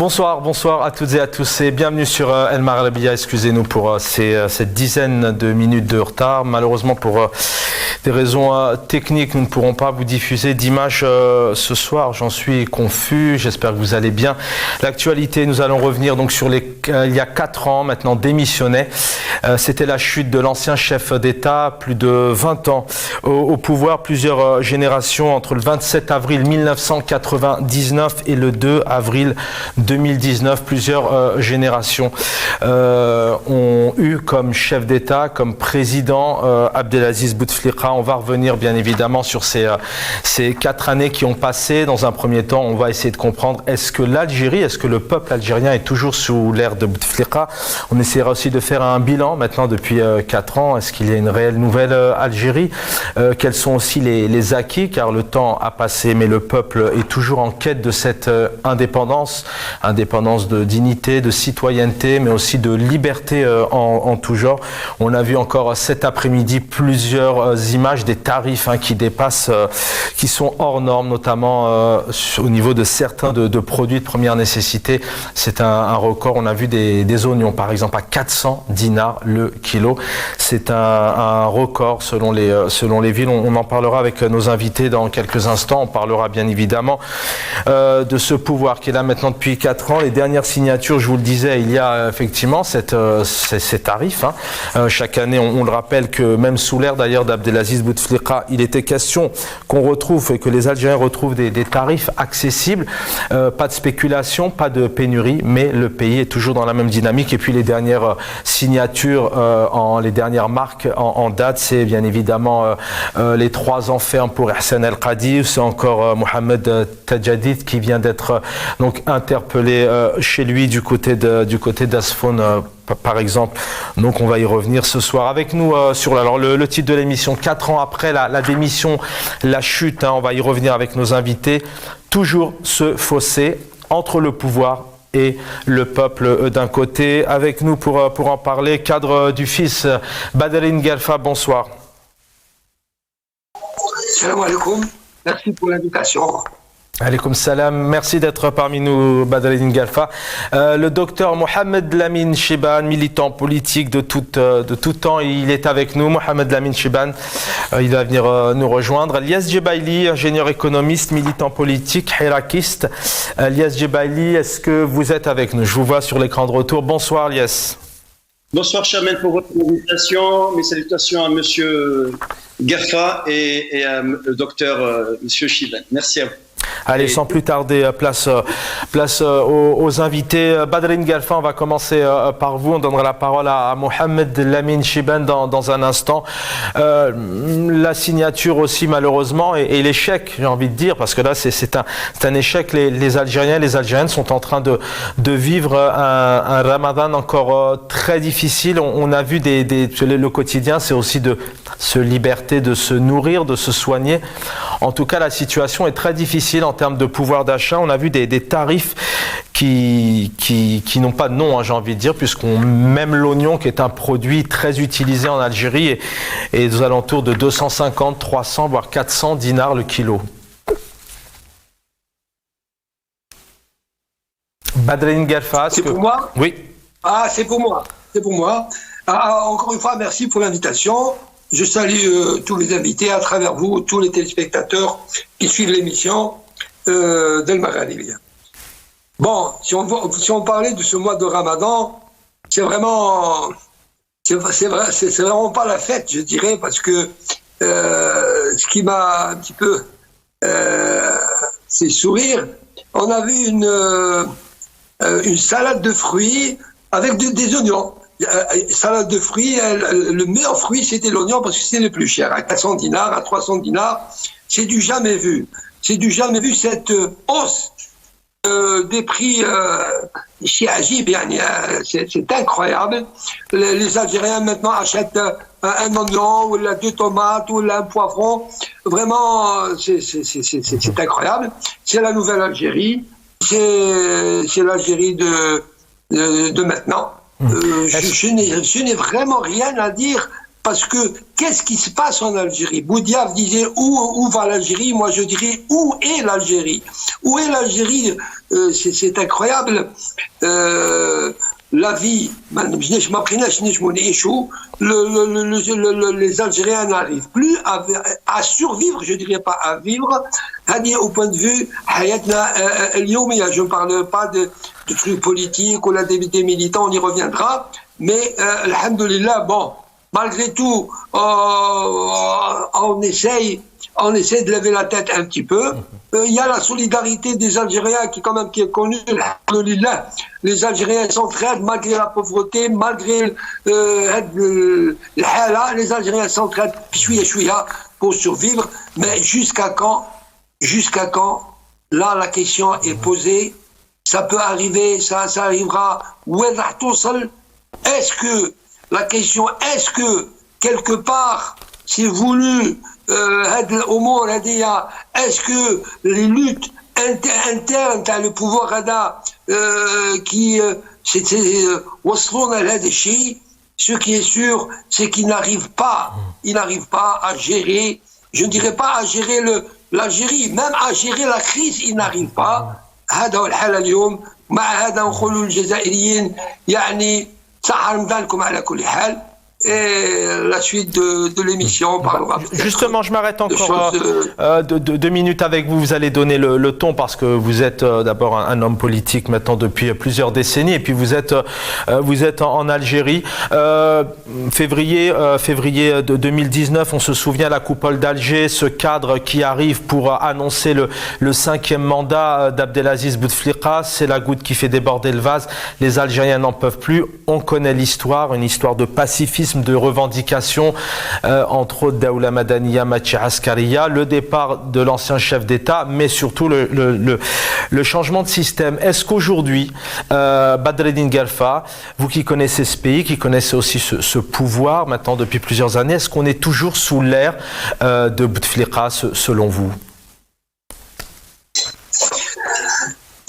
Bonsoir à toutes et à tous et bienvenue sur El Maghrebia. Excusez-nous pour cette dizaine de minutes de retard. Malheureusement pour des raisons techniques, nous ne pourrons pas vous diffuser d'images ce soir. J'en suis confus, j'espère que vous allez bien. L'actualité, nous allons revenir donc sur il y a 4 ans maintenant démissionné. C'était la chute de l'ancien chef d'État, plus de 20 ans au pouvoir, plusieurs générations entre le 27 avril 1999 et le 2 avril 2019, plusieurs générations ont eu comme chef d'État, comme président Abdelaziz Bouteflika. On va revenir bien évidemment sur ces 4 années qui ont passé. Dans un premier temps, on va essayer de comprendre est-ce que le peuple algérien est toujours sous l'ère de Bouteflika. On essaiera aussi de faire un bilan maintenant depuis 4 ans. Est-ce qu'il y a une réelle nouvelle Algérie? Quels sont aussi les acquis? Car le temps a passé, mais le peuple est toujours en quête de cette indépendance de dignité, de citoyenneté, mais aussi de liberté en tout genre. On a vu encore cet après-midi plusieurs images des tarifs qui dépassent, qui sont hors normes, notamment au niveau de certains de produits de première nécessité. C'est un record. On a vu des oignons, par exemple, à 400 dinars le kilo. C'est un record selon les villes. On en parlera avec nos invités dans quelques instants. On parlera bien évidemment de ce pouvoir qui est là maintenant depuis 4 ans. Les dernières signatures, je vous le disais, il y a effectivement ces tarifs. Chaque année, on le rappelle que même sous l'ère d'ailleurs d'Abdelaziz Bouteflika, il était question qu'on retrouve et que les Algériens retrouvent des tarifs accessibles. Pas de spéculation, pas de pénurie, mais le pays est toujours dans la même dynamique. Et puis les dernières signatures, les dernières marques en date, c'est bien évidemment les 3 ans fermes pour Hassan El-Qadi. C'est encore Mohamed Tajadid qui vient d'être donc interpellé chez lui du côté d'Asfoun par exemple. Donc on va y revenir ce soir avec nous sur le titre de l'émission 4 ans après la démission, la chute. On va y revenir avec nos invités. Toujours ce fossé entre le pouvoir et le peuple d'un côté. Avec nous pour en parler, cadre du fils Badreddine Guelfa, bonsoir. Salam alaikum, merci pour l'invitation. Alaykoum salam, merci d'être parmi nous, Badreddine Guelfa. Le docteur Mohamed Lamine Chebane, militant politique de tout temps, il est avec nous. Mohamed Lamine Chebane, il va venir nous rejoindre. Lias Jebaili, ingénieur économiste, militant politique, hirakiste. Lias Jebaili, est-ce que vous êtes avec nous? Je vous vois sur l'écran de retour. Bonsoir, Lias. Bonsoir, Chamen, pour votre invitation. Mes salutations à monsieur Guelfa et à le docteur monsieur Chebane. Merci à vous. Allez, sans plus tarder, place aux invités. Badreddine Guelfa, on va commencer par vous. On donnera la parole à Mohamed Lamine Chebane dans un instant. La signature aussi, malheureusement, et l'échec, j'ai envie de dire, parce que là, c'est un échec. Les Algériens et les Algériennes sont en train de vivre un Ramadan encore très difficile. On a vu le quotidien, c'est aussi de se liberter, de se nourrir, de se soigner. En tout cas, la situation est très difficile en termes de pouvoir d'achat. On a vu des tarifs qui n'ont pas de nom, j'ai envie de dire, même l'oignon, qui est un produit très utilisé en Algérie, est aux alentours de 250, 300, voire 400 dinars le kilo. Badreddine Guelfa, c'est pour moi? Oui. Ah, c'est pour moi. Encore une fois, merci pour l'invitation. Je salue tous les invités à travers vous, tous les téléspectateurs qui suivent l'émission d'El Maghrebia. Bon, si on parlait de ce mois de Ramadan, c'est vraiment pas la fête, je dirais, parce que ce qui m'a un petit peu fait sourire, on a vu une salade de fruits avec des oignons. Salade de fruits, le meilleur fruit c'était l'oignon parce que c'est le plus cher, à 400 dinars, à 300 dinars, c'est du jamais vu. C'est du jamais vu cette hausse des prix chez Agib, c'est incroyable. Les Algériens maintenant achètent un oignon, ou 2 tomates, ou un poivron. Vraiment, c'est incroyable. C'est la nouvelle Algérie, c'est l'Algérie de maintenant. Je n'ai vraiment rien à dire parce que qu'est-ce qui se passe en Algérie? Boudiaf disait où va l'Algérie? Moi je dirais où est l'Algérie? Où est l'Algérie? C'est incroyable. La vie, les Algériens n'arrivent plus à survivre, je dirais pas à vivre. Au point de vue, je ne parle pas de trucs politiques ou des militants, on y reviendra. Mais, alhamdoulilah, bon, malgré tout, on essaye de lever la tête un petit peu. Il y a la solidarité des Algériens qui est connue. Alhamdoulilah, les Algériens s'entraident malgré la pauvreté, malgré les Algériens s'entraident chouïa pour survivre. Mais jusqu'à quand? Là, la question est posée. Ça peut arriver, ça arrivera. Est-ce que quelque part, c'est voulu, est-ce que les luttes internes à le pouvoir ce qui est sûr, c'est qu'ils n'arrivent pas à gérer, je ne dirais pas à gérer l'Algérie, même à gérer la crise, ils n'arrivent pas. هذا هو الحال اليوم مع هذا نقولوا للجزائريين يعني صحة رمضانكم على كل حال. Et la suite de l'émission parlera. Justement, je m'arrête encore 2 minutes avec vous. Vous allez donner le ton parce que vous êtes d'abord un homme politique maintenant depuis plusieurs décennies et puis vous êtes en Algérie. Février de 2019, on se souvient la coupole d'Alger, ce cadre qui arrive pour annoncer le 5e mandat d'Abdelaziz Bouteflika. C'est la goutte qui fait déborder le vase. Les Algériens n'en peuvent plus. On connaît l'histoire, une histoire de pacifisme, de revendications, entre autres Daoula Madaniya, Machi Askaria, le départ de l'ancien chef d'État, mais surtout le changement de système. Est-ce qu'aujourd'hui, Badreddine Guelfa, vous qui connaissez ce pays, qui connaissez aussi ce pouvoir maintenant depuis plusieurs années, est-ce qu'on est toujours sous l'ère de Bouteflika selon vous?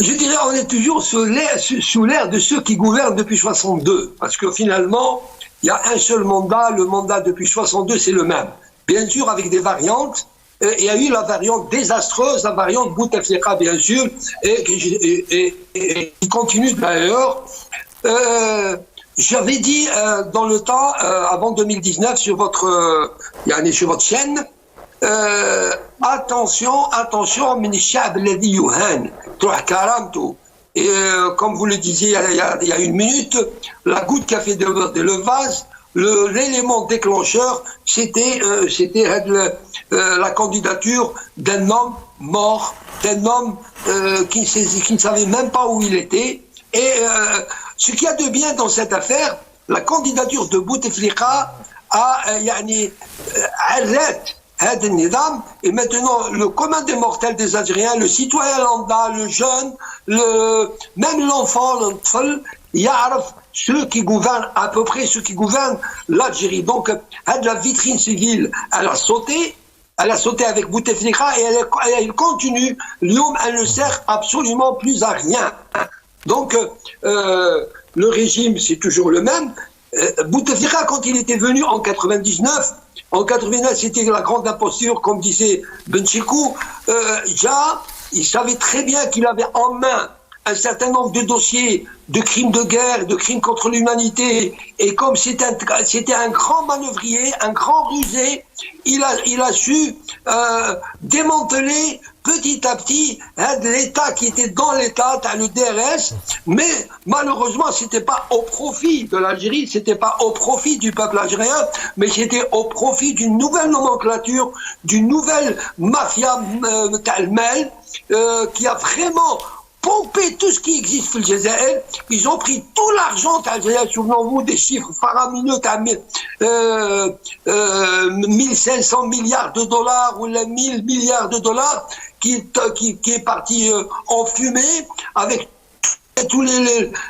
Je dirais on est toujours sous l'ère de ceux qui gouvernent depuis 62, parce que finalement, il y a un seul mandat, le mandat depuis 62, c'est le même. Bien sûr, avec des variantes. Il y a eu la variante désastreuse, la variante Bouteflika, bien sûr, et qui continue d'ailleurs. J'avais dit dans le temps, avant 2019, sur votre chaîne, attention, Minishab Ledi Yuhan, Karamto. Et comme vous le disiez il y a 1 minute, la goutte qui a fait déborder le vase, l'élément déclencheur, c'était la candidature d'un homme mort, d'un homme qui ne savait même pas où il était. Et ce qu'il y a de bien dans cette affaire, la candidature de Bouteflika a arrête et maintenant le commun des mortels des Algériens, le citoyen lambda, le jeune, même l'enfant, ceux qui gouvernent à peu près, ceux qui gouvernent l'Algérie. Donc la vitrine civile, elle a sauté avec Bouteflika et elle continue. L'homme, elle ne sert absolument plus à rien. Donc le régime, c'est toujours le même. Bouteflika, quand il était venu en 99, c'était la grande imposture, comme disait Benchikou. Il savait très bien qu'il avait en main un certain nombre de dossiers de crimes de guerre, de crimes contre l'humanité. Et comme c'était un grand manœuvrier, un grand rusé, il a su démanteler petit à petit l'État qui était dans l'État, le DRS, mais malheureusement c'était pas au profit de l'Algérie, c'était pas au profit du peuple algérien, mais c'était au profit d'une nouvelle nomenclature, d'une nouvelle mafia Talmel, qui a vraiment pompé tout ce qui existe dans le Jazair. Ils ont pris tout l'argent algérien, souvenez-vous des chiffres faramineux, 1500 milliards de dollars ou 1000 milliards de dollars qui est parti en fumée avec tous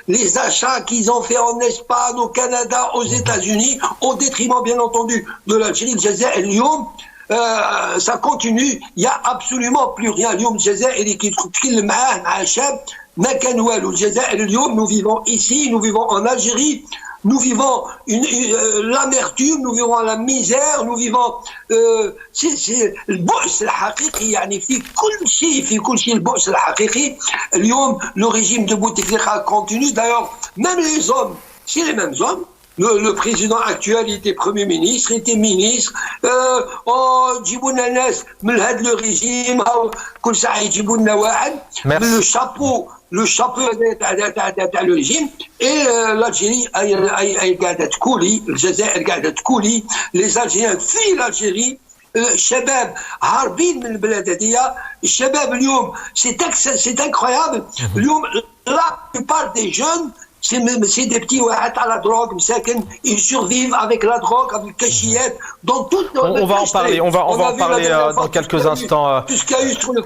les achats qu'ils ont fait en Espagne, au Canada, aux États-Unis, au détriment bien entendu de l'Algérie, le Jazair et Lyon. Ça continue, il n'y a absolument plus rien. Lyon, le Jazair et l'équipe nous vivons ici, nous vivons en Algérie. nous vivons l'amertume, nous vivons la misère, nous vivons c'est البؤس الحقيقي يعني في كل شيء البؤس الحقيقي. اليوم le régime de Bouteflika continue. D'ailleurs, même les hommes, c'est les mêmes hommes. Le président actuel était Premier ministre, était ministre. جيبوا لنا ناس من هذا le régime, كل ساعة يجيبوا لنا واحد. Le chapeau تاع le régime. Et l'Algérie elle قاعدة تكولي, الجزائر قاعدة تكولي, les Algériens fuient l'Algérie. الشباب هاربين من البلاد هذيا. الشباب اليوم c'est incroyable. اليوم la plupart des jeunes c'est des petits واحد à la drogue مساكن, ils survivent avec la drogue, avec le cachillette, dans toute on va en parler, on va en parler dans quelques instants. Tout ce qu'il y a eu sur le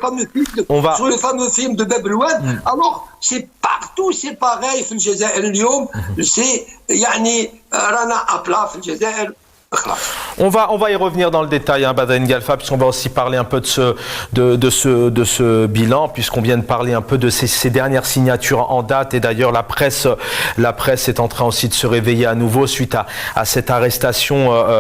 fameux film de Bab Louane. Alors c'est partout c'est pareil في الجزائر اليوم. C'est يعني رانا à plat في الجزائر. On va y revenir dans le détail, hein, Badreddine Guelfa, puisqu'on va aussi parler un peu de ce bilan, puisqu'on vient de parler un peu de ces dernières signatures en date. Et d'ailleurs, la presse est en train aussi de se réveiller à nouveau suite à cette arrestation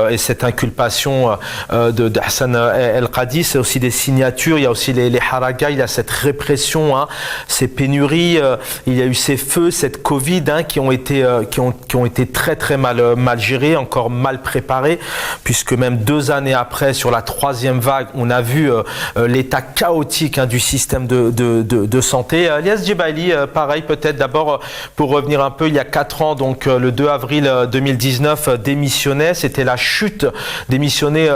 et cette inculpation de Hassan El Qadi. C'est aussi des signatures, il y a aussi les haragas, il y a cette répression, hein, ces pénuries, il y a eu ces feux, cette Covid, hein, qui ont été très très mal gérés, encore mal préparés. Puisque même 2 années après, sur la 3e vague, on a vu l'état chaotique, hein, du système de santé. Elias Djebaili, pareil peut-être d'abord pour revenir un peu, il y a 4 ans, donc le 2 avril 2019, démissionnait. C'était la chute, démissionnée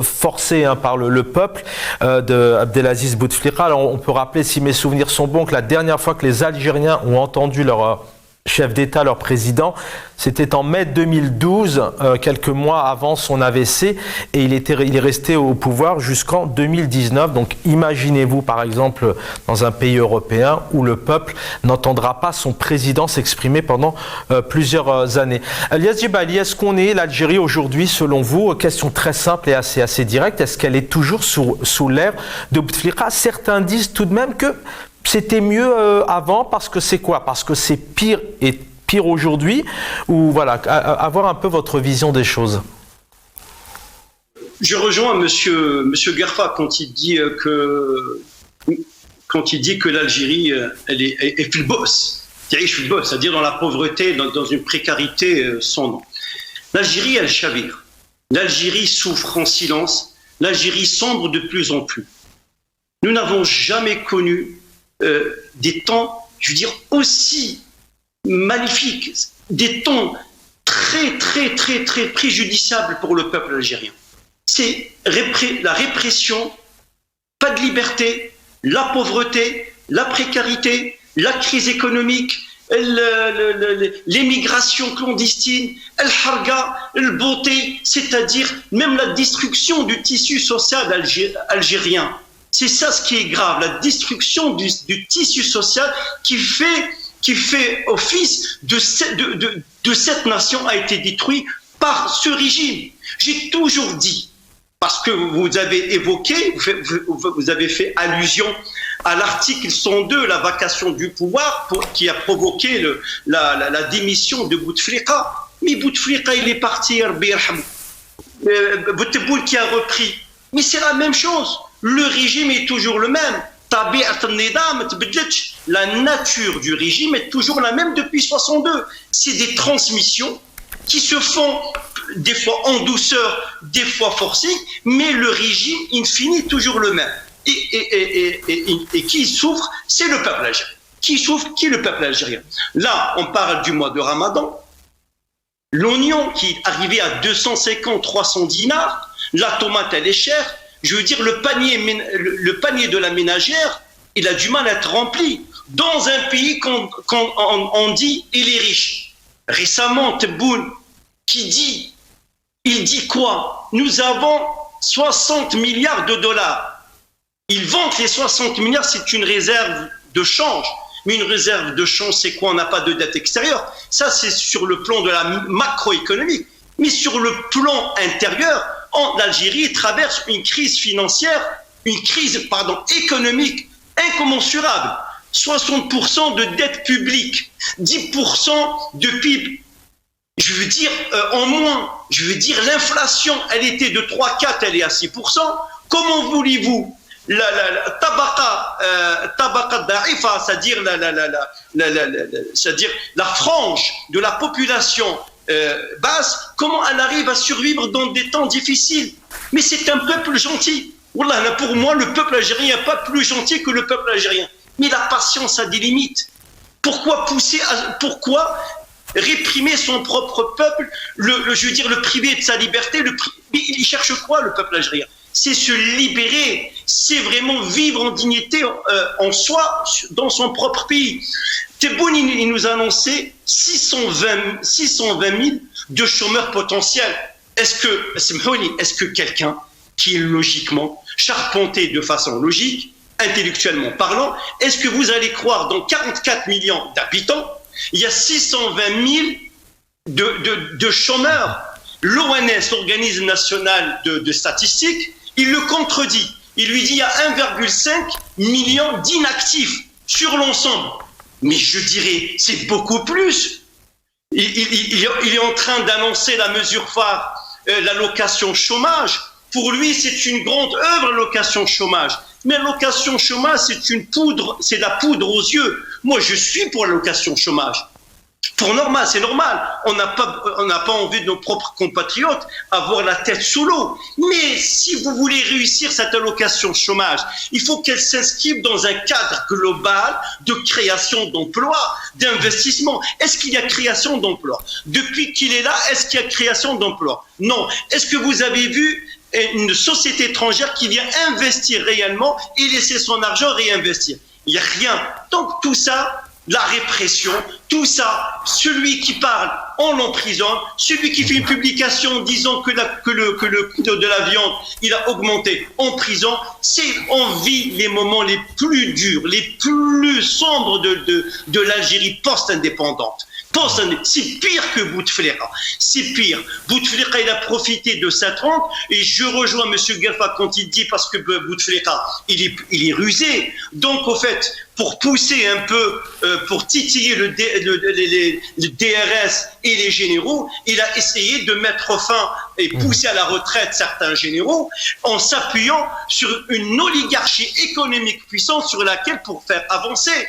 forcée, hein, par le peuple de Abdelaziz Bouteflika. Alors on peut rappeler, si mes souvenirs sont bons, que la dernière fois que les Algériens ont entendu leur chef d'État, leur président, c'était en mai 2012, quelques mois avant son AVC, et il est resté au pouvoir jusqu'en 2019. Donc imaginez-vous par exemple dans un pays européen où le peuple n'entendra pas son président s'exprimer pendant plusieurs années. Elias Djebaili, est-ce qu'on est l'Algérie aujourd'hui selon vous? Question très simple et assez directe, est-ce qu'elle est toujours sous l'ère de Bouteflika? Certains disent tout de même que c'était mieux avant, parce que c'est quoi? Parce que c'est pire aujourd'hui, ou voilà, avoir un peu votre vision des choses. Je rejoins Monsieur Guerfa quand il dit que l'Algérie elle est fil boss, c'est-à-dire dans la pauvreté, dans une précarité sans nom. L'Algérie elle chavire, l'Algérie souffre en silence, l'Algérie sombre de plus en plus. Nous n'avons jamais connu des temps, je veux dire, aussi magnifiques, des temps très, très, très, très préjudiciables pour le peuple algérien. C'est la répression, pas de liberté, la pauvreté, la précarité, la crise économique, l'émigration clandestine, el harga, le beauté, c'est-à-dire même la destruction du tissu social algérien. C'est ça ce qui est grave, la destruction du tissu social qui fait office de cette nation a été détruit par ce régime. J'ai toujours dit, parce que vous avez évoqué, vous avez fait allusion à l'article 102, la vacation du pouvoir, qui a provoqué la démission de Bouteflika. Mais Bouteflika, il est parti, Bouteboul qui a repris. Mais c'est la même chose. Le régime est toujours le même. La nature du régime est toujours la même depuis 62. C'est des transmissions qui se font des fois en douceur, des fois forcées, mais le régime, in fine, est toujours le même. Et qui souffre, c'est le peuple algérien. Qui souffre, qui est le peuple algérien. Là, on parle du mois de Ramadan. L'oignon qui est arrivé à 250, 300 dinars, la tomate, elle est chère. Je veux dire, le panier de la ménagère, il a du mal à être rempli. Dans un pays qu'on dit, il est riche. Récemment, Tebboune, il dit quoi? Nous avons 60 milliards de dollars. Il vante les 60 milliards, c'est une réserve de change. Mais une réserve de change, c'est quoi? On n'a pas de dette extérieure. Ça, c'est sur le plan de la macroéconomique. Mais sur le plan intérieur, l'Algérie traverse une crise financière, économique incommensurable. 60% de dette publique, 10% de PIB. je veux dire, en moins. Je veux dire, l'inflation, elle était de 3,4, elle est à 6%. Comment voulez-vous la tabaqa da'ifa, c'est-à-dire c'est-à-dire la frange de la population basse, comment elle arrive à survivre dans des temps difficiles? Mais c'est un peuple gentil. Wallah, pour moi, le peuple algérien n'est pas plus gentil que le peuple algérien. Mais la patience a des limites. Pourquoi pourquoi réprimer son propre peuple, je veux dire, le priver de sa liberté? Mais il cherche quoi, le peuple algérien? C'est se libérer, c'est vraiment vivre en dignité en soi, dans son propre pays. Tebboune, il nous a annoncé 620 000 de chômeurs potentiels. Est-ce que quelqu'un qui est logiquement charpenté de façon logique, intellectuellement parlant, est-ce que vous allez croire dans 44 millions d'habitants, il y a 620 000 de chômeurs? L'ONS, l'Organisme national de statistiques, il le contredit. Il lui dit il y a 1,5 million d'inactifs sur l'ensemble. Mais je dirais, c'est beaucoup plus. Il est en train d'annoncer la mesure phare, l'allocation chômage. Pour lui, c'est une grande œuvre, l'allocation chômage. Mais l'allocation chômage, c'est la poudre aux yeux. Moi, je suis pour l'allocation chômage. C'est normal. On n'a pas envie de nos propres compatriotes avoir la tête sous l'eau. Mais si vous voulez réussir cette allocation chômage, il faut qu'elle s'inscrive dans un cadre global de création d'emplois, d'investissement. Est-ce qu'il y a création d'emplois? Depuis qu'il est là, est-ce qu'il y a création d'emplois? Non. Est-ce que vous avez vu une société étrangère qui vient investir réellement et laisser son argent réinvestir? Il n'y a rien. Donc tout ça, la répression, tout ça, celui qui parle, on l'emprisonne, celui qui fait une publication disant que le coût de la viande, il a augmenté en prison, on vit les moments les plus durs, les plus sombres de l'Algérie post-indépendante. C'est pire que Bouteflika. C'est pire. Bouteflika, il a profité de cette rente, et je rejoins M. Guelfa quand il dit, parce que Bouteflika, il est rusé. Donc, au fait, pour pousser un peu, pour titiller le DRS et les généraux, il a essayé de mettre fin et pousser à la retraite certains généraux en s'appuyant sur une oligarchie économique puissante sur laquelle pour faire avancer.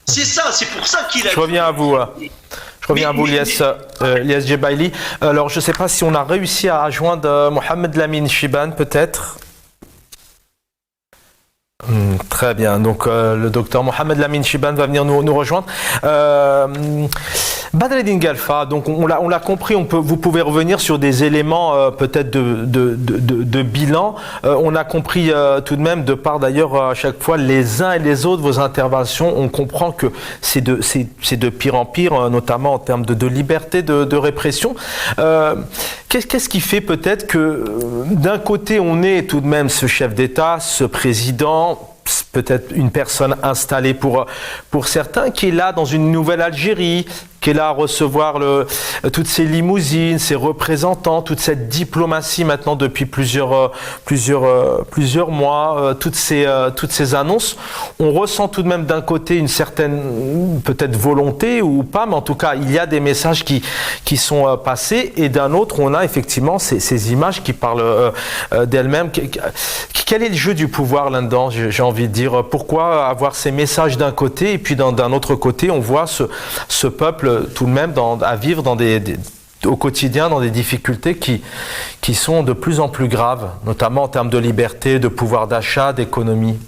C'est ça, c'est pour ça qu'il a... Je reviens à vous, Ilyes Jebaili. Alors, je ne sais pas si on a réussi à joindre Mohamed Lamine Chibane, peut-être. Très bien. Donc, le docteur Mohamed Lamine Chibane va venir nous rejoindre. Badreddine Guelfa, donc on l'a compris, vous pouvez revenir sur des éléments peut-être de bilan. On a compris tout de même, de par d'ailleurs à chaque fois les uns et les autres, vos interventions, on comprend que c'est de pire en pire, notamment en termes de liberté, de répression. Qu'est-ce qui fait peut-être que d'un côté on est tout de même ce chef d'État, ce président, peut-être une personne installée pour certains, qui est là dans une nouvelle Algérie, qui est là à recevoir toutes ces limousines, ces représentants, toute cette diplomatie maintenant depuis plusieurs mois, toutes ces annonces. On ressent tout de même d'un côté une certaine peut-être volonté ou pas, mais en tout cas il y a des messages qui sont passés, et d'un autre on a effectivement ces images qui parlent d'elles-mêmes. Quel est le jeu du pouvoir là-dedans, j'ai envie de dire? Pourquoi avoir ces messages d'un côté et puis d'un autre côté on voit ce peuple tout de même à vivre au quotidien dans des difficultés qui sont de plus en plus graves, notamment en termes de liberté, de pouvoir d'achat, d'économie?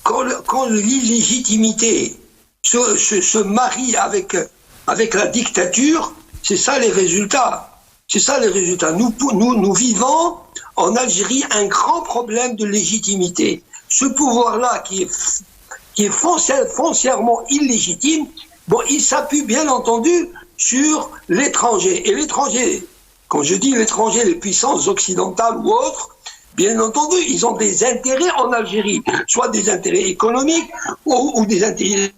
Quand l'illégitimité se marie avec la dictature, c'est ça les résultats. C'est ça les résultats. Nous vivons en Algérie un grand problème de légitimité. Ce pouvoir-là qui est foncièrement illégitime, il s'appuie bien entendu sur l'étranger. Et l'étranger, quand je dis l'étranger, les puissances occidentales ou autres, bien entendu, ils ont des intérêts en Algérie, soit des intérêts économiques ou des intérêts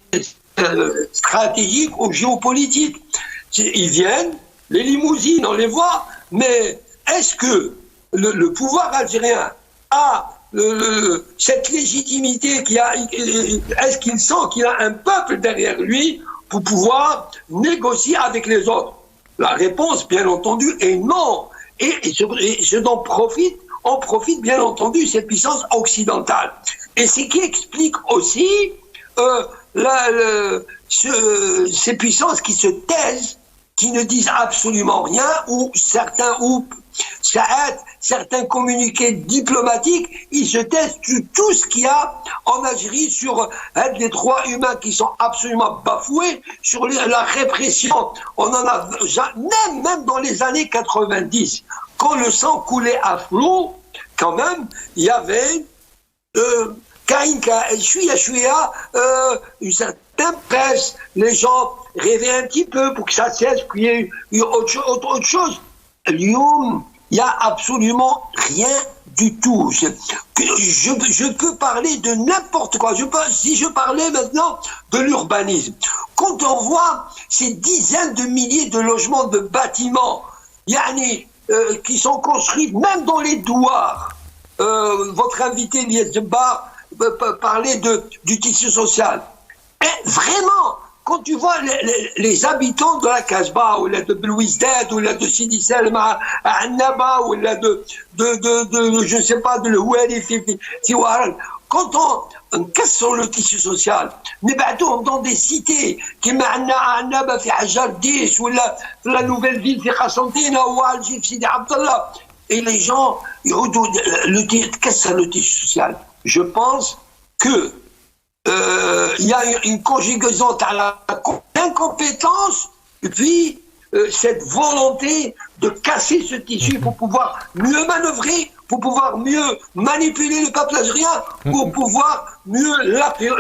stratégiques ou géopolitiques. Ils viennent, les limousines, on les voit, mais est-ce que le pouvoir algérien a cette légitimité est-ce qu'il sent qu'il a un peuple derrière lui, pour pouvoir négocier avec les autres? La réponse, bien entendu, est non. Et ce dont en profite bien entendu cette puissance occidentale. Et ce qui explique aussi ces puissances qui se taisent, qui ne disent absolument rien, ou certains communiqués diplomatiques, ils se taisent sur tout ce qu'il y a en Algérie sur les droits humains qui sont absolument bafoués, sur la répression. On en a même dans les années 90, quand le sang coulait à flot, quand même, il y avait une certaine presse, les gens rêvaient un petit peu pour que ça cesse, qu'il y ait autre chose. Lyon, il n'y a absolument rien du tout. Je peux parler de n'importe quoi. Si je parlais maintenant de l'urbanisme, quand on voit ces dizaines de milliers de logements, de bâtiments, qui sont construits même dans les douars, votre invité Lies Jabbar parlait du tissu social. Et vraiment, quand tu vois les habitants de la Casbah, ou de Belouizdad, ou de Sidi Salma à Annaba, ou je ne sais pas, de l'Ouali, quand on casse sur le tissu social, nous dans des cités qui Annaba, fi Hajar 10, ou la nouvelle ville, fi Khassantina, ou Alger, fi Sidi Abdallah, et les gens, cassent le tissu social. Je pense que il y a une conjugaison à l'incompétence et puis cette volonté de casser ce tissu pour pouvoir mieux manœuvrer, pour pouvoir mieux manipuler le peuple algérien, pour pouvoir mieux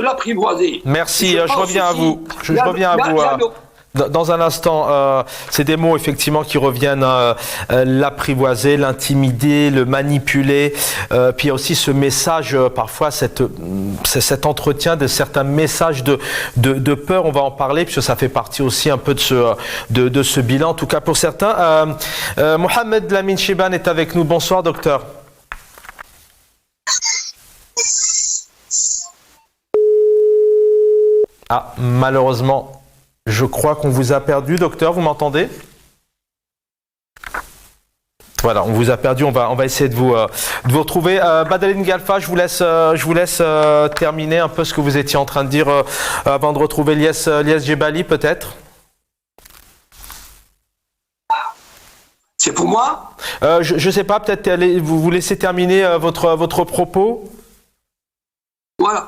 l'apprivoiser. Merci, je reviens à vous. Je reviens à vous. Dans un instant, c'est des mots effectivement qui reviennent l'apprivoiser, l'intimider, le manipuler. Puis il y a aussi ce message, parfois cet entretien de certains messages de peur. On va en parler puisque ça fait partie aussi un peu de ce bilan, en tout cas pour certains. Mohamed Lamine Chibane est avec nous. Bonsoir docteur. Ah, malheureusement. Je crois qu'on vous a perdu, docteur, vous m'entendez? Voilà, on vous a perdu, on va essayer de vous retrouver. Badaline Galfa, je vous laisse terminer un peu ce que vous étiez en train de dire avant de retrouver Lies Jebali, peut-être. C'est pour moi? Je ne sais pas, peut-être vous laissez terminer votre propos. Voilà.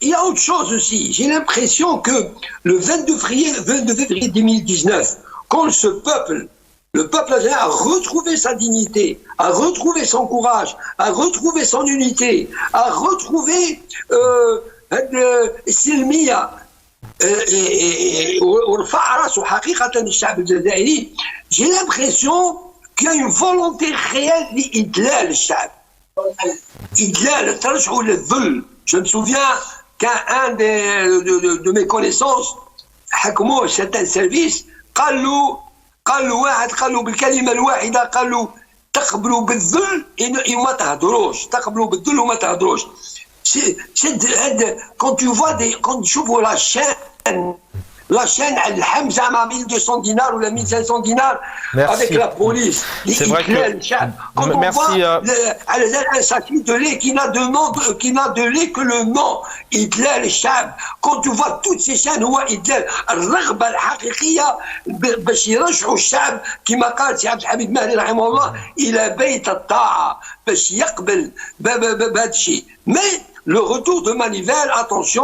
Il y a autre chose aussi. J'ai l'impression que le 22 février 2019, quand le peuple algérien a retrouvé sa dignité, a retrouvé son courage, a retrouvé son unité, a retrouvé Silmiya, j'ai l'impression qu'il y a une volonté réelle d'idlal le Shab. Je me souviens qu'un de mes connaissances, certains services, قالوا بالكلمة الواحدة قالوا تقبلوا بالذل وما تهدروش تقبلوا بالذل وما تهدروش. Quand tu vois la chaîne Al-Hamza à 1200 dinars ou la 1500 dinars. Merci. Avec la police. C'est vrai que... Quand on voit un sachet de lait qui n'a de lait que le nom, Hitler, le Chab. Quand tu vois toutes ces chaînes, Hitler, الرغبة الحقيقية باش يرجعوا الشعب كما قال سي عبد الحميد مهدي رحمه الله إلى بيت الطاعة باش يقبل بهذا الشيء. Mais le retour de Manivelle, attention,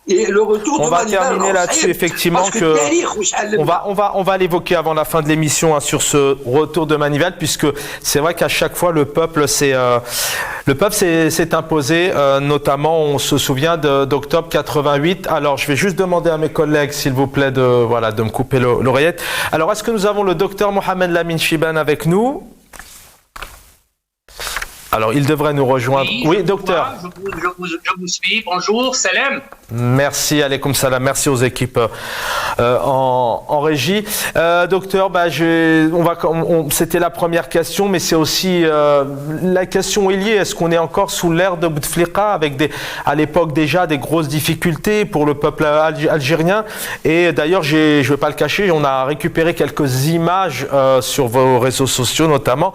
et le retour de Manivelle. On va terminer là-dessus, effectivement, on va l'évoquer avant la fin de l'émission sur ce retour de Manivelle, puisque c'est vrai qu'à chaque fois le peuple s'est imposé, notamment on se souvient d'octobre 88. Alors je vais juste demander à mes collègues, s'il vous plaît, de me couper l'oreillette. Alors est-ce que nous avons le docteur Mohamed Lamine Chibane avec nous? Alors, il devrait nous rejoindre. Oui, docteur. Je vous suis. Bonjour, salam. Merci, alaykoum salam. Merci aux équipes en régie. Docteur, c'était la première question, mais c'est aussi la question est liée. Est-ce qu'on est encore sous l'ère de Bouteflika avec à l'époque déjà des grosses difficultés pour le peuple algérien? Et d'ailleurs, je ne vais pas le cacher, on a récupéré quelques images sur vos réseaux sociaux, notamment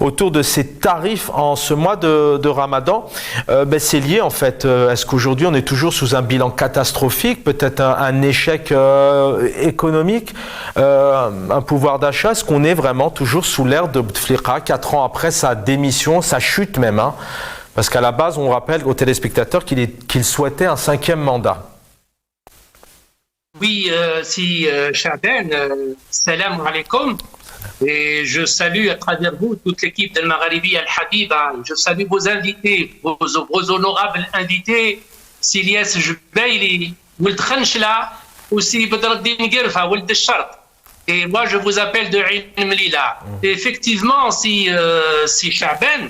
autour de ces tarifs en ce mois de Ramadan. C'est lié en fait. Est-ce qu'aujourd'hui on est toujours sous un bilan catastrophique, peut-être un échec économique, un pouvoir d'achat? Est-ce qu'on est vraiment toujours sous l'ère de Bouteflika 4 ans après sa démission, sa chute même, hein? Parce qu'à la base, on rappelle aux téléspectateurs qu'il souhaitait un 5e mandat. Oui, Chaben, salam alaikum. Et je salue à travers vous toute l'équipe d'Al Magharibi Al Habiba. Je salue vos invités, vos honorables invités, Silias Jbeili, Ould Khanchla, aussi Badreddin Guerfa, Ould Shart. Et moi, je vous appelle de Ilm Lila. Et effectivement, si Chaben,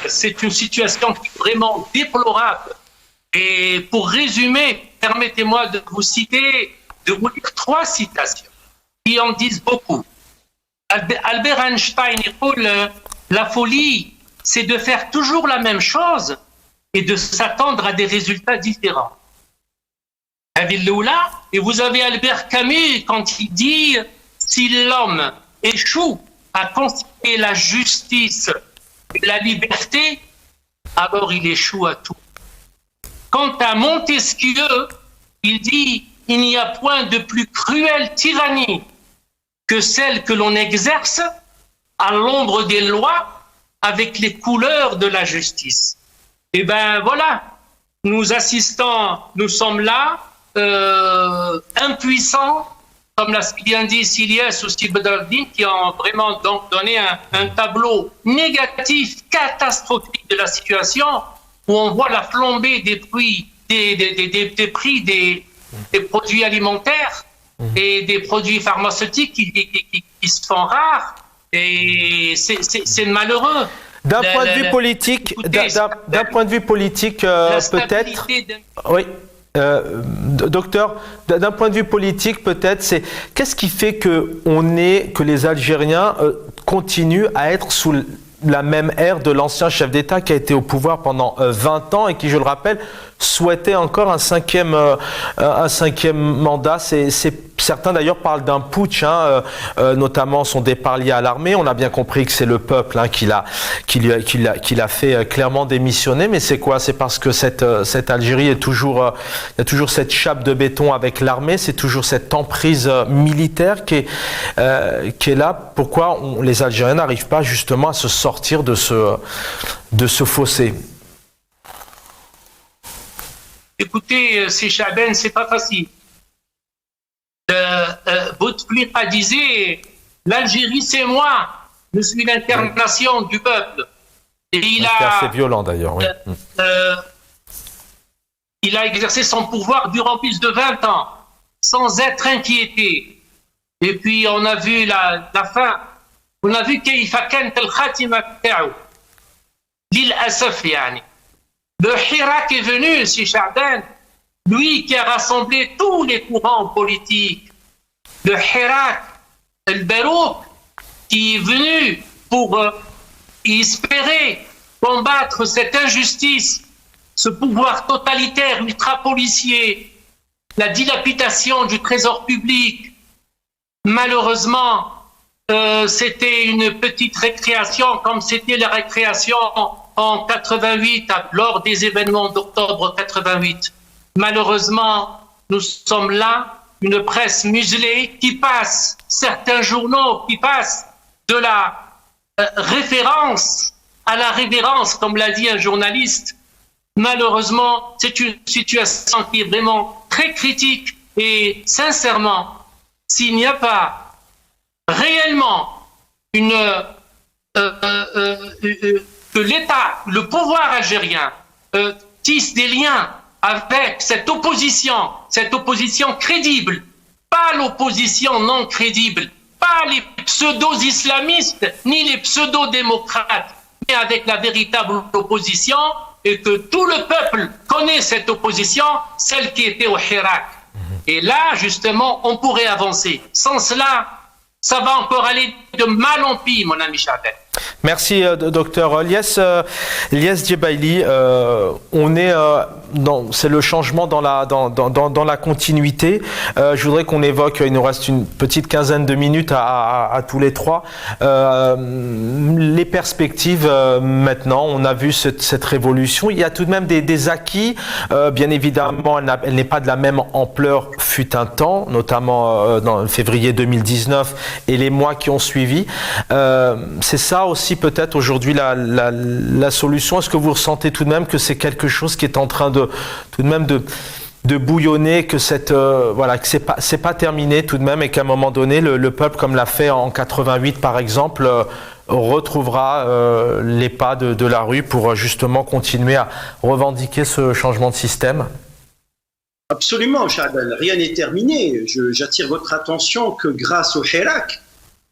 c'est une situation qui est vraiment déplorable. Et pour résumer, permettez-moi de vous lire 3 citations qui en disent beaucoup. Albert Einstein dit la folie, c'est de faire toujours la même chose et de s'attendre à des résultats différents. Et vous avez Albert Camus quand il dit si l'homme échoue à concilier la justice et la liberté, alors il échoue à tout. Quant à Montesquieu, il dit il n'y a point de plus cruelle tyrannie que celle que l'on exerce à l'ombre des lois avec les couleurs de la justice. Et ben voilà, nous sommes là, impuissants, comme l'a bien dit Silias aussi Badreddin, qui ont vraiment donc donné un tableau négatif, catastrophique de la situation, où on voit la flambée des prix des produits alimentaires et des produits pharmaceutiques qui se font rares, et c'est malheureux. D'un point de vue politique, peut-être. Oui. Docteur, d'un point de vue politique, peut-être, qu'est-ce qui fait que les Algériens continuent à être sous la même ère de l'ancien chef d'État qui a été au pouvoir pendant 20 ans et qui, je le rappelle, souhaitait encore un cinquième mandat. Certains d'ailleurs parlent d'un putsch, notamment son départ lié à l'armée. On a bien compris que c'est le peuple qui l'a fait clairement démissionner. Mais c'est quoi? C'est parce que cette Algérie il y a toujours cette chape de béton avec l'armée. C'est toujours cette emprise militaire qui est là. Pourquoi les Algériens n'arrivent pas justement à se sortir de ce fossé? Écoutez, c'est Chaben, c'est pas facile. Bouteflika disait l'Algérie c'est moi, je suis l'incarnation du peuple. Et c'est assez violent d'ailleurs. Oui. Il a exercé son pouvoir durant plus de 20 ans, sans être inquiété. Et puis on a vu la fin. On a vu كيف كانت الخاتمة بتاعه للأسف يعني. Le Hirak est venu, si Chaben, lui qui a rassemblé tous les courants politiques. Le Hirak, le Barouk, qui est venu pour espérer combattre cette injustice, ce pouvoir totalitaire, ultra-policier, la dilapidation du trésor public. Malheureusement, c'était une petite récréation, comme c'était la récréation en 88, lors des événements d'octobre 88. Malheureusement, nous sommes là, une presse muselée qui passe, certains journaux qui passent de la référence à la révérence, comme l'a dit un journaliste. Malheureusement, c'est une situation qui est vraiment très critique et sincèrement, s'il n'y a pas réellement que l'État, le pouvoir algérien tisse des liens avec cette opposition crédible, pas l'opposition non crédible, pas les pseudo-islamistes ni les pseudo-démocrates, avec la véritable opposition et que tout le peuple connaît cette opposition, celle qui était au Hirak. Et là, justement, on pourrait avancer. Sans cela, ça va encore aller de mal en pis, mon ami Chadel. Merci, docteur Ilyes Djebaili. On est c'est le changement dans la continuité. Je voudrais qu'on évoque, il nous reste une petite quinzaine de minutes à tous les trois, les perspectives maintenant. On a vu cette révolution. Il y a tout de même des acquis. Bien évidemment, elle n'est pas de la même ampleur fut un temps, notamment dans février 2019 et les mois qui ont suivi. C'est ça aussi peut-être aujourd'hui la solution. Est-ce que vous ressentez tout de même que c'est quelque chose qui est en train de bouillonner, que que c'est pas terminé tout de même, et qu'à un moment donné le peuple, comme l'a fait en 88 par exemple, retrouvera les pas de la rue pour justement continuer à revendiquer ce changement de système? Absolument, Chadel, rien n'est terminé. J'attire votre attention que grâce au Hirak,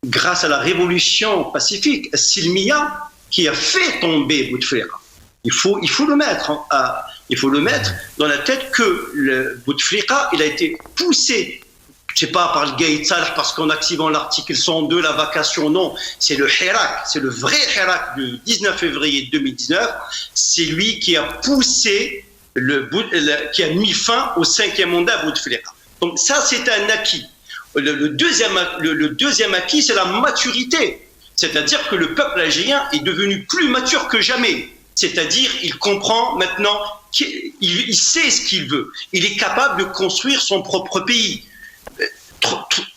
grâce à la révolution pacifique, Silmiya, qui a fait tomber Bouteflika. Il faut le mettre, il faut le mettre dans la tête que le Bouteflika, il a été poussé, je sais pas, par le Gaïd Salah, parce qu'en activant l'article 102, la vacation, non, c'est le Hirak, c'est le vrai Hirak du 19 février 2019, c'est lui qui a poussé, qui a mis fin au 5e mandat Bouteflika. Donc ça, c'est un acquis. Le deuxième acquis, c'est la maturité. C'est-à-dire que le peuple algérien est devenu plus mature que jamais. C'est-à-dire, il comprend maintenant, il sait ce qu'il veut. Il est capable de construire son propre pays.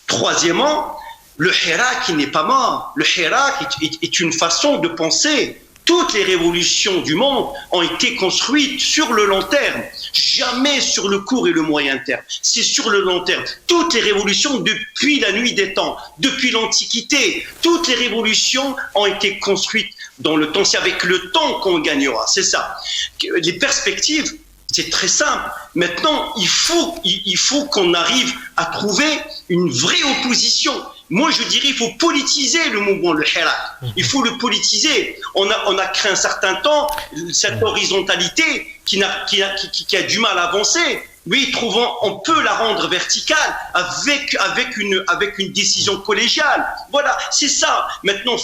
Troisièmement, le Hirak, il n'est pas mort. Le Hirak est une façon de penser. Toutes les révolutions du monde ont été construites sur le long terme, jamais sur le court et le moyen terme. C'est sur le long terme. Toutes les révolutions depuis la nuit des temps, depuis l'Antiquité, toutes les révolutions ont été construites dans le temps. C'est avec le temps qu'on gagnera, c'est ça. Les perspectives, c'est très simple. Maintenant, il faut qu'on arrive à trouver une vraie opposition. Moi, je dirais, il faut politiser le mouvement, le Hirak. Il faut le politiser. On a créé un certain temps cette horizontalité qui a du mal à avancer. Oui, on peut la rendre verticale avec une décision collégiale. Voilà, c'est ça. Maintenant,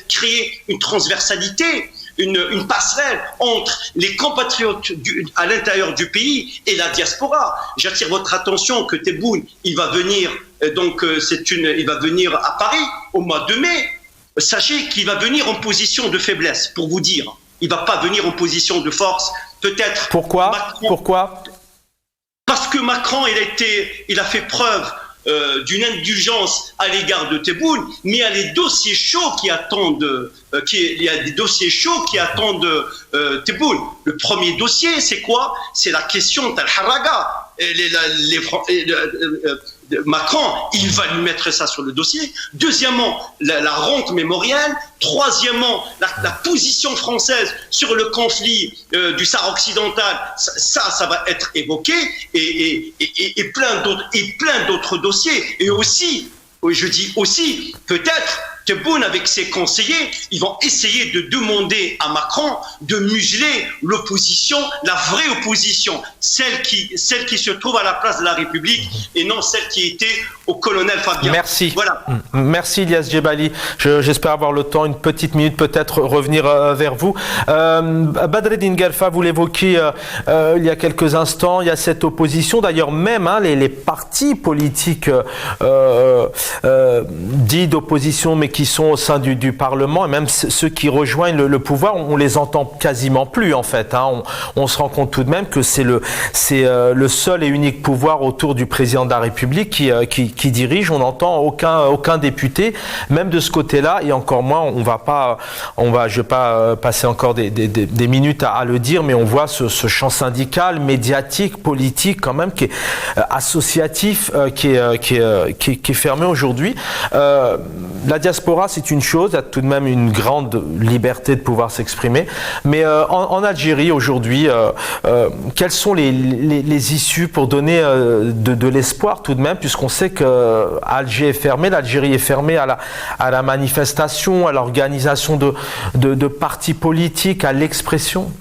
créer une transversalité, une passerelle entre les compatriotes à l'intérieur du pays et la diaspora. J'attire votre attention que Tebboune, il va venir il va venir à Paris au mois de mai. Sachez qu'il va venir en position de faiblesse, pour vous dire. Il va pas venir en position de force. Peut-être. Pourquoi Parce que Macron, il a fait preuve d'une indulgence à l'égard de Tebboune, mais il y a les dossiers chauds qui attendent, Tebboune. Le premier dossier, c'est quoi? C'est la question d'Al Haraga. Macron, il va lui mettre ça sur le dossier. Deuxièmement, la rente mémorielle. Troisièmement, la position française sur le conflit du Sahara occidental. Ça va être évoqué et plein d'autres dossiers. Et aussi, je dis aussi, peut-être Tebboune, avec ses conseillers, ils vont essayer de demander à Macron de museler l'opposition, la vraie opposition, celle qui se trouve à la place de la République et non celle qui était au colonel Fabien. Merci. Voilà. Merci Ilyes Djebaili. J'espère avoir le temps, une petite minute peut-être, revenir vers vous. Badreddine Guelfa, vous l'évoquiez il y a quelques instants, il y a cette opposition, d'ailleurs même les partis politiques dits d'opposition, mais qui sont au sein du Parlement, et même ceux qui rejoignent le pouvoir, on les entend quasiment plus en fait. On se rend compte tout de même que c'est le seul et unique pouvoir autour du président de la République qui dirige. On n'entend aucun député, même de ce côté-là, et encore moins, je vais pas passer encore des minutes à le dire, mais on voit ce champ syndical, médiatique, politique quand même, qui est associatif, qui est fermé aujourd'hui. La diaspora diaspora, c'est une chose, il y a tout de même une grande liberté de pouvoir s'exprimer. Mais en Algérie, aujourd'hui, quelles sont les issues pour donner de l'espoir tout de même, puisqu'on sait qu'Alger est fermé, l'Algérie est fermée à la manifestation, à l'organisation de partis politiques, à l'expression?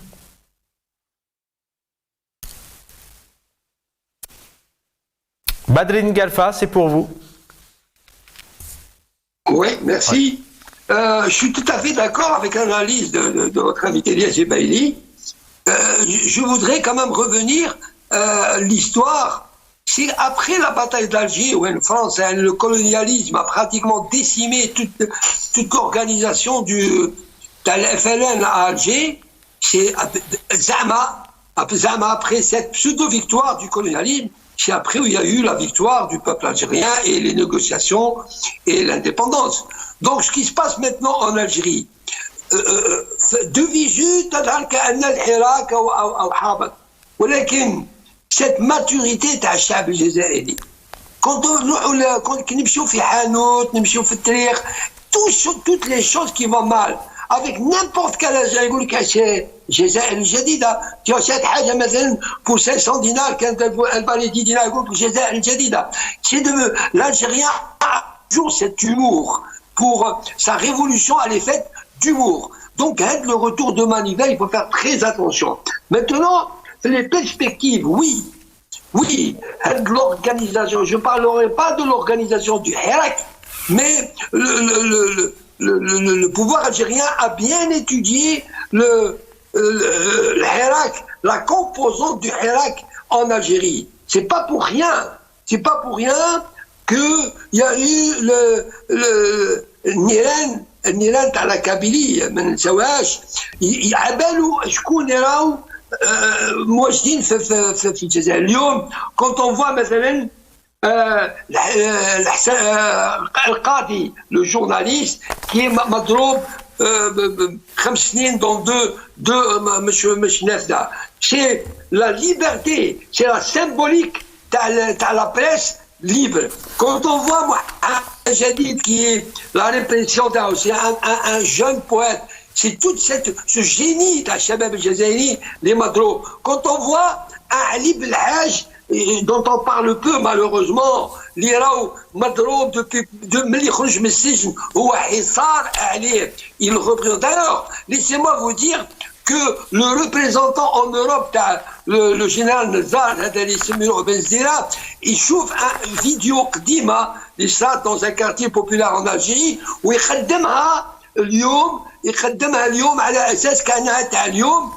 Badreddine Galfa, c'est pour vous. Oui, merci. Je suis tout à fait d'accord avec l'analyse de votre invité Elias Jebaili. Je voudrais quand même revenir l'histoire. C'est après la bataille d'Alger, où en France, le colonialisme a pratiquement décimé toute l'organisation de la FLN à Alger. C'est Zama, après cette pseudo-victoire du colonialisme, c'est après où il y a eu la victoire du peuple algérien et les négociations et l'indépendance. Donc, ce qui se passe maintenant en Algérie, de visu, cette maturité تاع الشعب الجزائري quand نمشيو في حانوت نمشيو في التاريخ toutes les choses qui vont mal avec n'importe quel Algérien يقول لك الجزائر الجديدة شات حاجة مثلا pour 500 dinars كانت البالي 10 dinars يقول لك الجزائر الجديدة l'Algérien a toujours cet humour pour sa révolution elle est faite d'humour donc le retour de manivelle il faut faire très attention maintenant les perspectives, oui, de l'organisation. Je ne parlerai pas de l'organisation du Hirak, mais le pouvoir algérien a bien étudié le Hirak, la composante du Hirak en Algérie. C'est pas pour rien qu'il y a eu le Niran à la Kabylie, شكون يراو موجودين في الجزائر اليوم quand on voit مثلا القاضي le journaliste qui est مضروب 5 سنين dans deux مش نافذة c'est la liberté c'est la symbolique تاع la presse libre quand on voit un Jadid qui est la répression c'est un jeune poète c'est tout ce génie d'Al-Shabab al-Jazairi, les Madro. Quand on voit un Ali Belhaj, dont on parle peu malheureusement, l'Iraou Madro depuis il représente. D'ailleurs, laissez-moi vous dire que le représentant en Europe, le général Nazar, il chauffe un vidéo Qdima, dans un quartier populaire en Algérie, où il يقدمها اليوم على اساس كانها تاع اليوم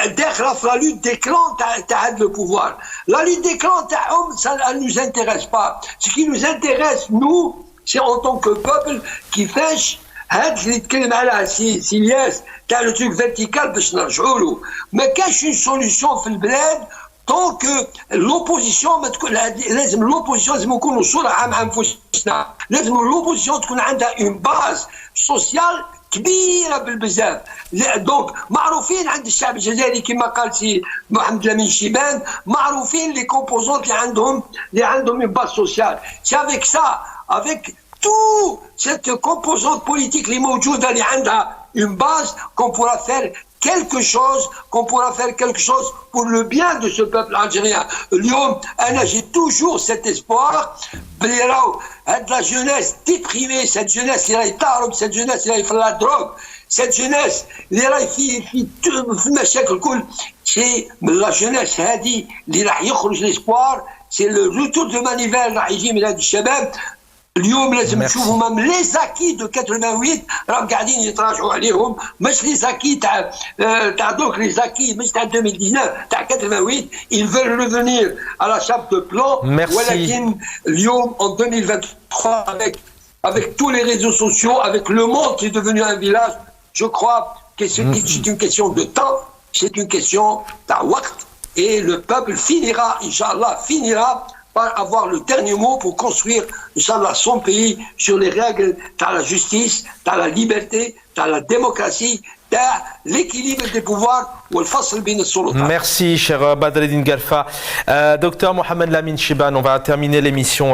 داخله في لا لوت دي كلان تاع le pouvoir. La lutte des clans تاعهم ça ne nous intéresse pas. Ce qui nous intéresse nous c'est en tant que peuple qui فاش هاد اللي يتكلم عليها سيلياس تاع لو تروك فيرتيكال باش نرجعوا له. ما كاش une solution في البلاد tant que l'opposition لازم l'opposition لازم نكونوا صراحه مع انفسنا. لازم l'opposition تكون عندها une base sociale كبيره بالبزاف دونك معروفين عند الشعب الجزائري كما قال سي محمد لامين شيبان معروفين لي كومبوزونت اللي عندهم une base sociale c'est avec ça avec tout cette composante politique اللي موجوده اللي عندها une base qu'on pourra faire quelque chose pour le bien de ce peuple algérien. اليوم أنا j'ai toujours cet espoir بلي راهو هاد la jeunesse déprimée cette jeunesse اللي راهي تهرب cette jeunesse اللي راهي في la drogue cette jeunesse اللي راهي في المشاكل الكل c'est la jeunesse هذه اللي راح يخرج l'espoir c'est le retour de manivelle راح يجي من هاد الشباب اليوم لازم نشوفوا مام لي زاكي دو 88 راهم قاعدين يتراجعوا عليهم مش لي زاكي تاع دوك لي زاكي مش تاع 2019 تاع 88 ils veulent revenir à la chape de plomb ولكن اليوم en 2023 avec tous les réseaux sociaux avec le monde qui est devenu un village je crois que c'est une question de temps c'est une question تاع وقت et le peuple finira Inch'Allah par avoir le dernier mot pour construire, Inch'Allah, son pays sur les règles de la justice, de la liberté, de la démocratie, de l'équilibre des pouvoirs. Merci, cher Badreddine Galfa. Docteur Mohamed Lamine Chibane, on va terminer l'émission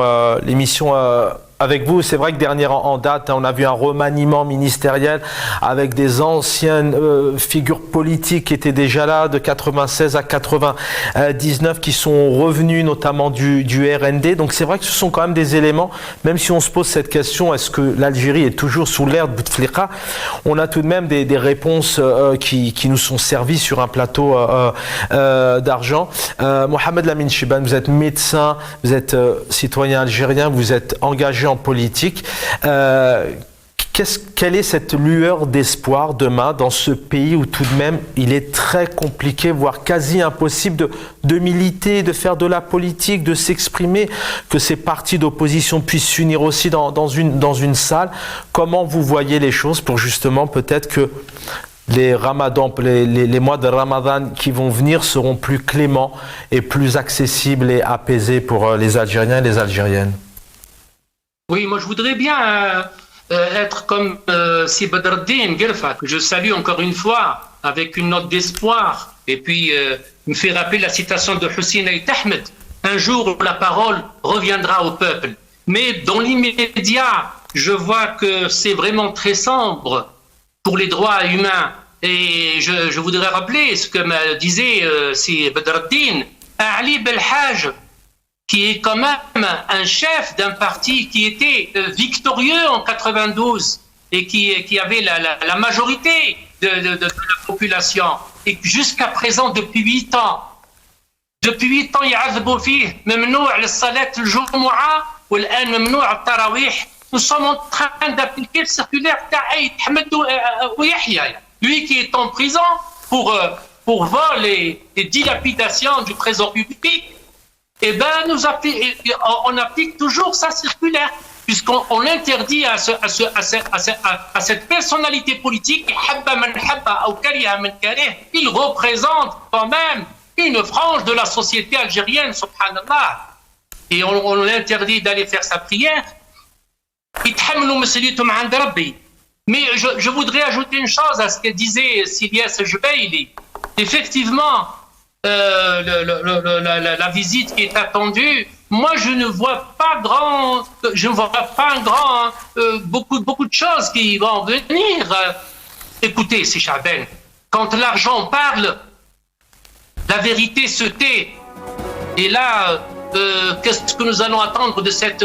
avec vous. C'est vrai que dernière en date, on a vu un remaniement ministériel avec des anciennes figures politiques qui étaient déjà là de 96 à 99 qui sont revenus notamment du RND. Donc c'est vrai que ce sont quand même des éléments, même si on se pose cette question, est-ce que l'Algérie est toujours sous l'ère de Bouteflika? On a tout de même des réponses qui nous sont servies sur un plateau d'argent. Mohamed Lamine Chibane, vous êtes médecin, vous êtes citoyen algérien, vous êtes engagé en politique. Quelle est cette lueur d'espoir demain dans ce pays où tout de même il est très compliqué, voire quasi impossible de militer, de faire de la politique, de s'exprimer, que ces partis d'opposition puissent s'unir aussi dans une salle? Comment vous voyez les choses pour justement peut-être que les mois de Ramadan qui vont venir seront plus cléments et plus accessibles et apaisés pour les Algériens et les Algériennes? Oui, moi je voudrais bien être comme si Badreddine Guelfa, que je salue encore une fois avec une note d'espoir, et puis me fait rappeler la citation de Hussein Ait Ahmed: un jour la parole reviendra au peuple. Mais dans l'immédiat, je vois que c'est vraiment très sombre pour les droits humains. Et je voudrais rappeler ce que me disait si Badreddine, Ali Belhaj, qui est quand même un chef d'un parti qui était victorieux en 92 et qui avait la majorité de la population. Et jusqu'à présent, depuis 8 ans, يعذبوا فيه ممنوع للصلاة الجمعة والآن ممنوع التراويح. Nous sommes en train d'appliquer le circulaire Ait Ahmed Yahya, lui qui est en prison pour vol et dilapidation du trésor public. Eh bien, on applique toujours sa circulaire, puisqu'on interdit à cette personnalité politique, il représente quand même une frange de la société algérienne, subhanallah. Et on l'interdit d'aller faire sa prière. Mais je voudrais ajouter une chose à ce que disait Silyas Jubaili. Effectivement, la visite qui est attendue, moi je ne vois pas beaucoup de choses qui vont venir. Écoutez, c'est Chaben, quand l'argent parle, la vérité se tait. Et là, qu'est-ce que nous allons attendre de cette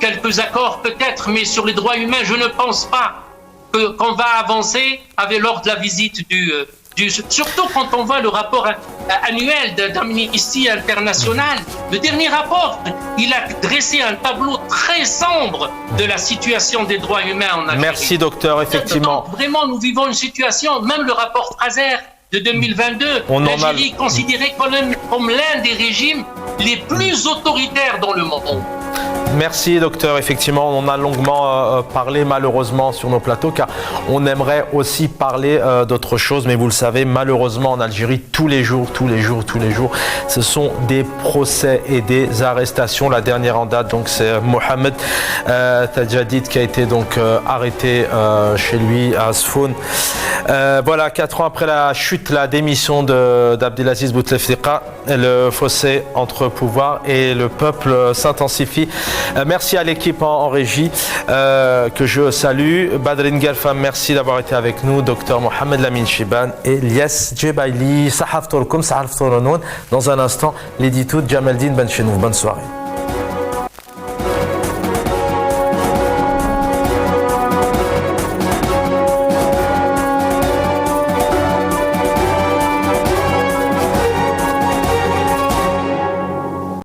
quelques accords peut-être, mais sur les droits humains, je ne pense pas qu'on va avancer lors de la visite surtout quand on voit le rapport annuel d'Amnesty International. Le dernier rapport, il a dressé un tableau très sombre de la situation des droits humains en Algérie. Merci docteur, effectivement. Donc, vraiment, nous vivons une situation, même le rapport Fraser de 2022, l'Algérie est considérée comme l'un des régimes les plus autoritaires dans le monde. Merci docteur, effectivement on en a longuement parlé malheureusement sur nos plateaux car on aimerait aussi parler d'autre chose, mais vous le savez, malheureusement en Algérie tous les jours ce sont des procès et des arrestations. La dernière en date donc c'est Mohamed Tadjadid qui a été donc arrêté chez lui à Asfoun. Voilà, 4 ans après la chute, la démission d'Abdelaziz Bouteflika, le fossé entre pouvoir et le peuple s'intensifie. Merci à l'équipe en régie que je salue. Badreddine Guelfa, merci d'avoir été avec nous. Docteur Mohamed Lamine Chibane et Ilyas Jebaili. Dans un instant, l'édito de Jamaldine Benchenouf. Bonne soirée.